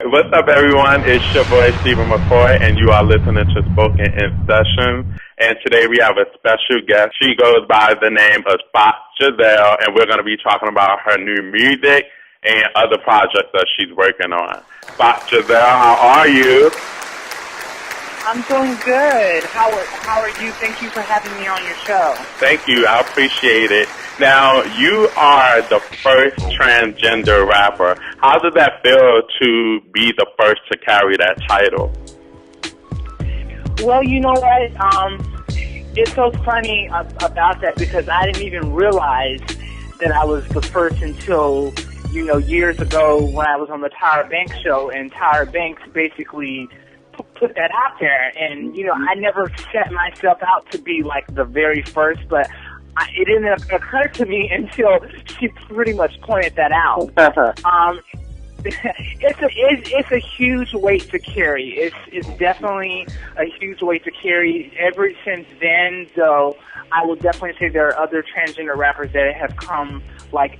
What's up, everyone? It's your boy, Stephen McCoy, and you are listening to SpokenEnt Session. And today we have a special guest. She goes by the name of FoxxJazell, and we're going to be talking about her new music and other projects that she's working on. FoxxJazell, how are you? I'm doing good. How are you? Thank you for having me on your show. Thank you. I appreciate it. Now, you are the first transgender rapper. How does that feel to be the first to carry that title? Well, you know what? It's so funny about that because I didn't even realize that I was the first until, years ago when I was on the Tyra Banks show, and Tyra Banks basically put that out there. And, I never set myself out to be like the very first, but it didn't occur to me until she pretty much pointed that out. It's a huge weight to carry. It's definitely a huge weight to carry. Ever since then, though, I will definitely say there are other transgender rappers that have come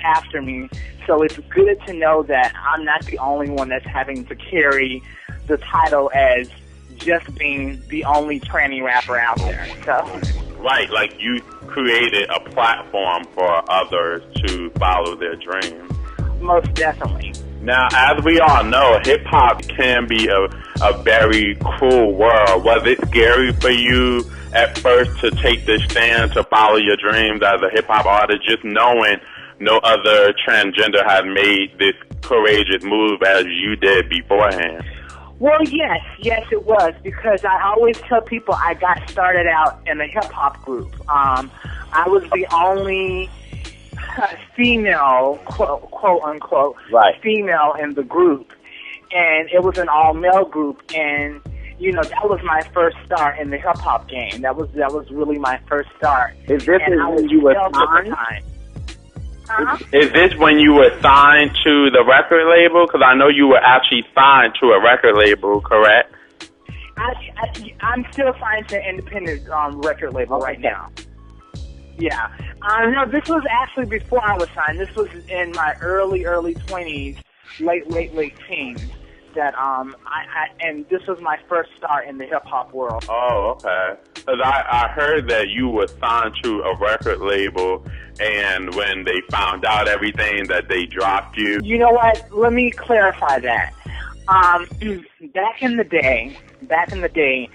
after me. So it's good to know that I'm not the only one that's having to carry the title as just being the only tranny rapper out there. So. Right, like you created a platform for others to follow their dreams. Most definitely. Now, as we all know, hip-hop can be a very cruel world. Was it scary for you at first to take this stand to follow your dreams as a hip-hop artist, just knowing no other transgender had made this courageous move as you did beforehand? Well, yes, it was, because I always tell people I got started out in a hip-hop group. I was the only female, quote unquote, right, female in the group, and it was an all-male group, and that was my first start in the hip-hop game. That was really my first start. Is this when you were signed? Is this when you were signed to the record label? Because I know you were actually signed to a record label, correct? I'm still signed to an independent record label right now. Yeah. No, this was actually before I was signed. This was in my early 20s, late teens. That and this was my first start in the hip hop world. Oh, okay. Because I heard that you were signed to a record label, and when they found out everything, that they dropped you. You know what? Let me clarify that. Back in the day,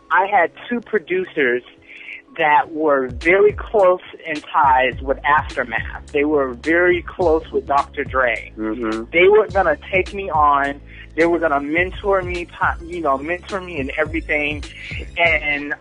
I had two producers that were very close in ties with Aftermath. They were very close with Dr. Dre. Mm-hmm. They were gonna take me on. They were gonna mentor me and everything. And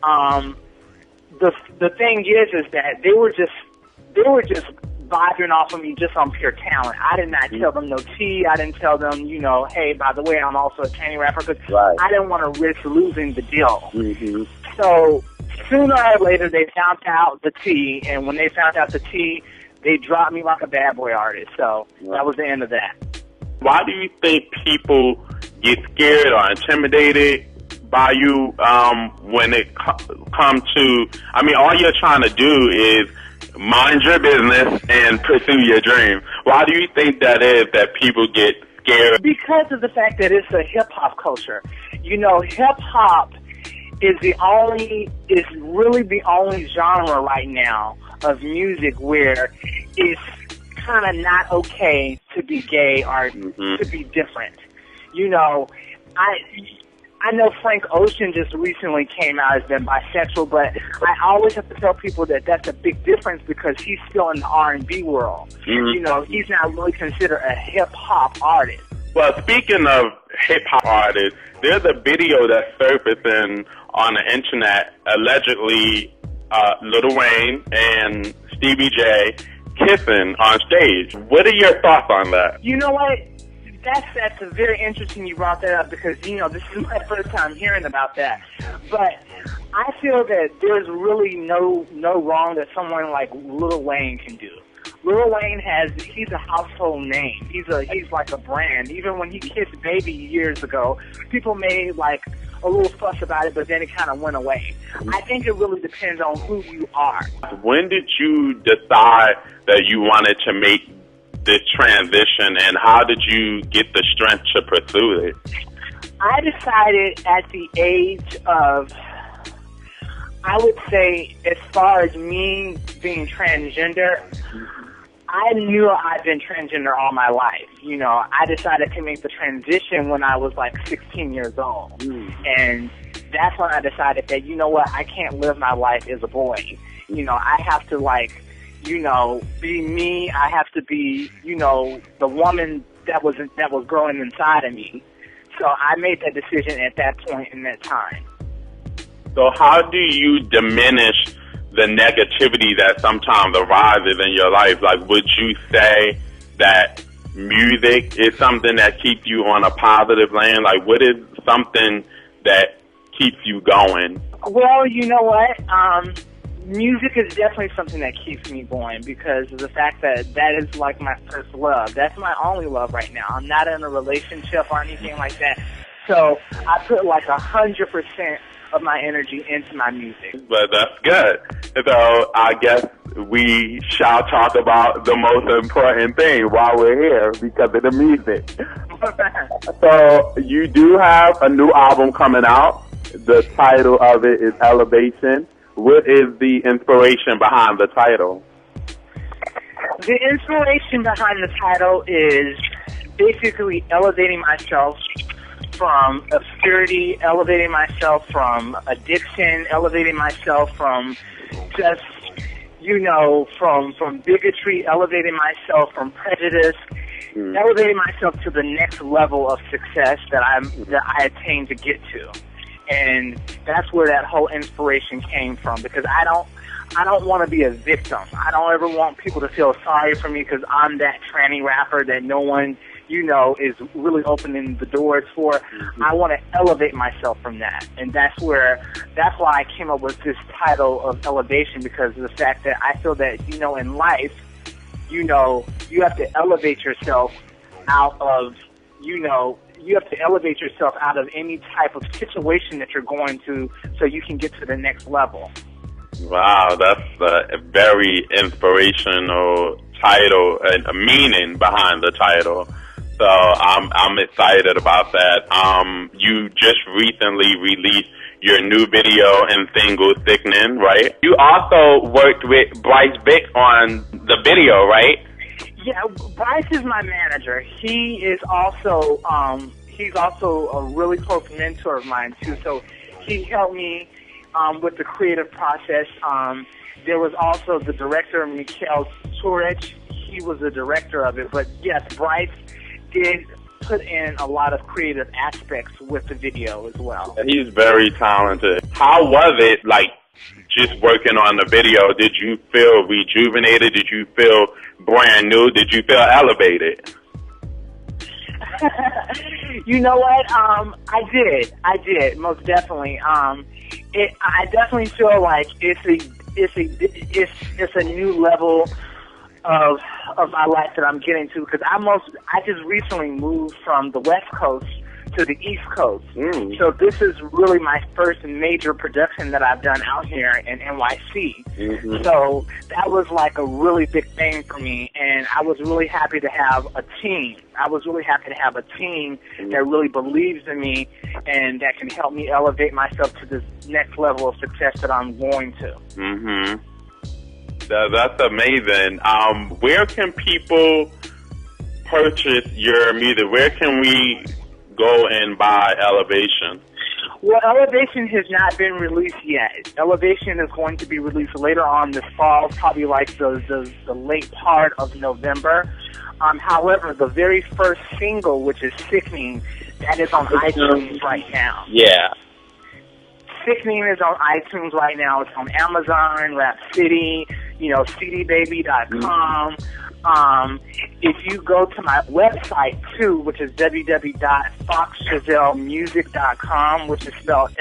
the thing is that they were just vibing off of me just on pure talent. I did not tell them no tea. I didn't tell them, hey, by the way, I'm also a tranny rapper, because I didn't want to risk losing the deal. Mm-hmm. So sooner or later, they found out the tea, and when they found out the tea, they dropped me like a bad boy artist. So that was the end of that. Why do you think people get scared or intimidated by you when it comes to, all you're trying to do is mind your business and pursue your dream. Why do you think that is that people get scared? Because of the fact that it's a hip-hop culture. Hip-hop is really the only genre right now of music where it's kind of not okay to be gay or to be different. I know Frank Ocean just recently came out as being bisexual, but I always have to tell people that that's a big difference because he's still in the R&B world. Mm-hmm. He's not really considered a hip-hop artist. Well, speaking of hip-hop artists, there's a video that's surfacing on the internet, allegedly Lil Wayne and Stevie J kissing on stage. What are your thoughts on that? You know what? That's very interesting you brought that up because, this is my first time hearing about that. But I feel that there's really no wrong that someone like Lil Wayne can do. Lil Wayne he's a household name. He's like a brand. Even when he kissed Baby years ago, people made a little fuss about it, but then it kind of went away. I think it really depends on who you are. When did you decide that you wanted to make this transition, and how did you get the strength to pursue it? I decided at the age of, I would say, as far as me being transgender, I knew I'd been transgender all my life. You know, I decided to make the transition when I was like 16 years old. And that's when I decided that, you know what, I can't live my life as a boy. You know, I have to, like, you know, be me. I have to be, you know, the woman that was growing inside of me. So I made that decision at that point in that time. So how do you diminish the negativity that sometimes arises in your life? Like, would you say that music is something that keeps you on a positive lane? Like, what is something that keeps you going? Well, you know what? Music is definitely something that keeps me going because of the fact that that is like my first love. That's my only love right now. I'm not in a relationship or anything like that. So I put like 100% of my energy into my music. But that's good. So I guess we shall talk about the most important thing while we're here because of the music. So you do have a new album coming out. The title of it is Elevation. What is the inspiration behind the title? The inspiration behind the title is basically elevating myself from obscurity, elevating myself from addiction, elevating myself from just, you know, from bigotry, elevating myself from prejudice, elevating myself to the next level of success that I attained to get to. And that's where that whole inspiration came from, because I don't want to be a victim. I don't ever want people to feel sorry for me because I'm that tranny rapper that no one, you know, is really opening the doors for. I want to elevate myself from that. And that's why I came up with this title of Elevation, because of the fact that I feel that, you know, in life, you know, you have to elevate yourself out of, you know, you have to elevate yourself out of any type of situation that you're going to so you can get to the next level. Wow, that's a very inspirational title and a meaning behind the title. So I'm excited about that. You just recently released your new video and single, Sickening, right? You also worked with Bryce Bick on the video, right? Yeah, Bryce is my manager. He is also he's also a really close mentor of mine too. So he helped me with the creative process. There was also the director, Mikhail Turech. He was the director of it. But yes, Bryce did put in a lot of creative aspects with the video as well. He's very talented. How was it, like, just working on the video? Did you feel rejuvenated? Did you feel brand new? Did you feel elevated? You know what? I did, most definitely. I definitely feel like it's a new level of my life that I'm getting to, because I just recently moved from the West Coast to the East Coast. So this is really my first major production that I've done out here in NYC. So that was like a really big thing for me, and I was really happy to have a team. That really believes in me and that can help me elevate myself to this next level of success that I'm going to. That's amazing. Where can people purchase your music? Where can we go and buy Elevation? Well, Elevation has not been released yet. Elevation is going to be released later on this fall, probably like the late part of November. However, the very first single, which is Sickening, that is on iTunes right now. Yeah. Sickening is on iTunes right now. It's on Amazon, Rap City, you know, cdbaby.com. If you go to my website, too, which is www.FoxxJazellmusic.com, which is spelled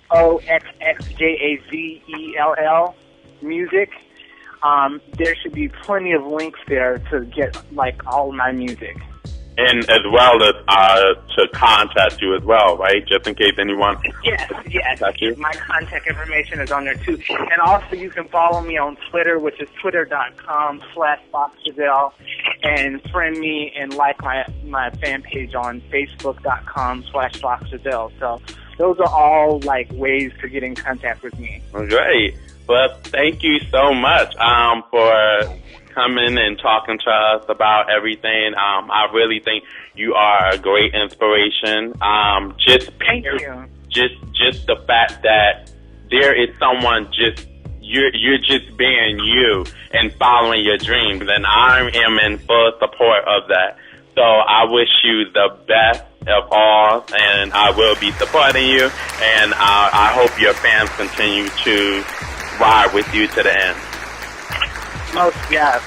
FoxxJazell music, there should be plenty of links there to get, like, all of my music. And as well as to contact you as well, right? Just in case anyone. Yes. My contact information is on there too. And also you can follow me on Twitter, which is twitter.com/FoxxJazell, and friend me and like my fan page on Facebook.com/FoxxJazell. So those are all like ways to get in contact with me. Great. Well, thank you so much for coming and talking to us about everything. I really think you are a great inspiration. Thank you. Just the fact that there is someone you're just being you and following your dreams, and I am in full support of that. So I wish you the best of all, and I will be supporting you, and I hope your fans continue to ride with you to the end. Most deaf.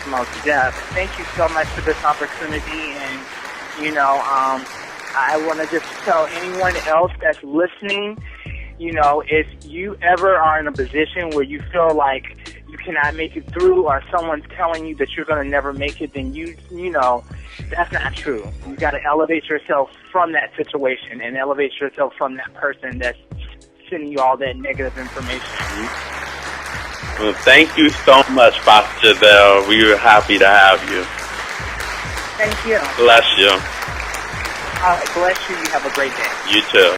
Thank you so much for this opportunity, and I want to just tell anyone else that's listening, if you ever are in a position where you feel like you cannot make it through, or someone's telling you that you're going to never make it, then that's not true. You got to elevate yourself from that situation and elevate yourself from that person that's sending you all that negative information. Mm-hmm. Well, thank you so much, FoxxJazell. We were happy to have you. Thank you. Bless you. All right, bless you. You have a great day. You too.